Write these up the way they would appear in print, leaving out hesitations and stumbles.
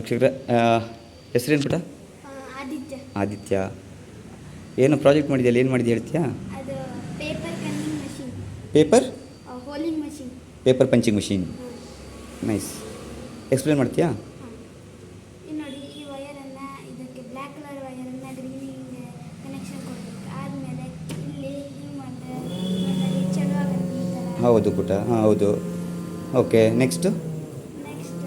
ವೀಕ್ಷಕರೇ, ಹೆಸರೇನು ಪುಟ? ಆದಿತ್ಯ. ಆದಿತ್ಯ. ಏನು ಪ್ರಾಜೆಕ್ಟ್ ಮಾಡಿದ್ಯಲ್ಲ, ಏನು ಮಾಡಿದ್ಯಾ ಹೇಳ್ತೀಯಾ? ಅದು paper cunning machine. Paper holing machine. Paper punching machine. Nice. Explain ಮಾಡ್ತೀಯಾ? ಇದು ನೋಡಿ, ಈ ವಯರನ್ನು ಇದಕ್ಕೆ ಬ್ಲ್ಯಾಕ್ ಕಲರ್ ವಯರನ್ನು ಗ್ರೀನಿಗೆ ಕನೆಕ್ಷನ್ ಕೊಡಬೇಕು. ಆದಮೇಲೆ ಇಲ್ಲಿ ಹಿಂಗೆ ಮಾಡಿದ್ರೆ ಚಲೋ ಆಗುತ್ತೆ ಈ ಥರ. ಹೌದು ಪುಟ, ಹಾಂ ಹೌದು. Okay, next? ನೆಕ್ಸ್ಟ್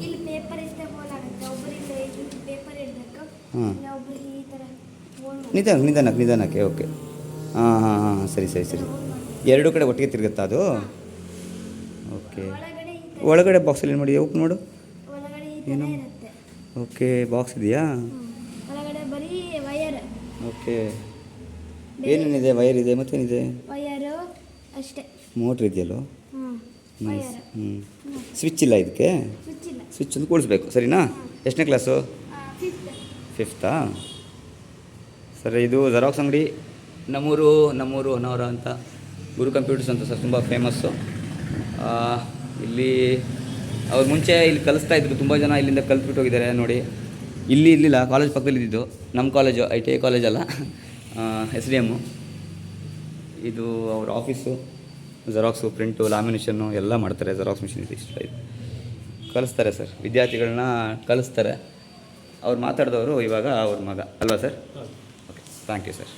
ಇಲ್ಲಿ ಪೇಪರ್ ಇಷ್ಟೇ ಹೋಲ್ ಆಗುತ್ತೆ. ಒಬ್ಬರಿಂದ ಇಲ್ಲಿ ಪೇಪರ್ ಇಡಬೇಕು. ಹಾಂ, ಒಬ್ಬರಿಗೆ ಈ ಥರ ಹೋಲ್ ನಿಧಾನಕ್ಕೆ. ಓಕೆ, ಹಾಂ ಹಾಂ ಹಾಂ, ಸರಿ. ಎರಡೂ ಕಡೆ ಒಟ್ಟಿಗೆ ತಿರುಗುತ್ತಾ ಅದು? ಓಕೆ. ಒಳಗಡೆ ಈ ಥರ, ಒಳಗಡೆ ಬಾಕ್ಸಲ್ಲಿ ಏನು ಮಾಡಿದೆ? ಓಪನ್ ಮಾಡು. ಒಳಗಡೆ ಈ ಥರ ಏನು? ಇರುತ್ತೆ. ಓಕೆ, ಬಾಕ್ಸ್ ಇದೆಯಾ? ಒಳಗಡೆ ಬರೀ ವಯರ್. ಓಕೆ. ಏನೇನಿದೆ? ವೈರ್ ಇದೆ, ಮತ್ತೇನಿದೆ? ವಯರು ಅಷ್ಟೇ. ಮೋಟ್ರ್ ಇದೆಯಲ್ಲೋ? ಹಾಂ, ನೈಸ್. ವಯರ್. ಸ್ವಿಚ್ ಇಲ್ಲ ಇದಕ್ಕೆ? ಸ್ವಿಚ್ ಇಲ್ಲ. ಸ್ವಿಚ್ ಒಂದು ಕೂಡಿಸ್ಬೇಕು, ಸರಿನಾ? ಎಷ್ಟನೇ ಕ್ಲಾಸು? ಫಿಫ್ತ್. ಫಿಫ್ತಾ? ಸರಿ, ಇದು ಜೆರಾಕ್ಸ್ ಅಂಗಡಿ ನಮ್ಮೂರು ಹೊನ್ನಾವರ ಅಂತ, ಗುರು ಕಂಪ್ಯೂಟರ್ಸ್ ಅಂತ ಸರ್, ತುಂಬ ಫೇಮಸ್ಸು. ಇಲ್ಲಿ ಅವ್ರು ಮುಂಚೆ ಇಲ್ಲಿ ಕಲಿಸ್ತಾ ಇದ್ರು, ತುಂಬ ಜನ ಇಲ್ಲಿಂದ ಕಲ್ತ್ಬಿಟ್ಟು ಹೋಗಿದ್ದಾರೆ ನೋಡಿ. ಇಲ್ಲಿ ಇರಲಿಲ್ಲ, ಕಾಲೇಜ್ ಪಕ್ಕದಲ್ಲಿ ಇದ್ದಿದ್ದು. ನಮ್ಮ ಕಾಲೇಜು ITI ಕಾಲೇಜ್ ಅಲ್ಲ, SDM. ಇದು ಅವ್ರ ಆಫೀಸು. ಜೆರಾಕ್ಸು, ಪ್ರಿಂಟು, ಲ್ಯಾಮಿನೇಷನ್ನು ಎಲ್ಲ ಮಾಡ್ತಾರೆ. ಜೆರಾಕ್ಸ್ ಮಿಷಿನ್ ಇಷ್ಟ ಇದು ಕಲಿಸ್ತಾರೆ ಸರ್, ವಿದ್ಯಾರ್ಥಿಗಳನ್ನ ಕಲಿಸ್ತಾರೆ. ಅವ್ರು ಮಾತಾಡಿದವರು ಇವಾಗ ಅವ್ರ ಮಗ ಅಲ್ವಾ sir? Okay, thank you sir.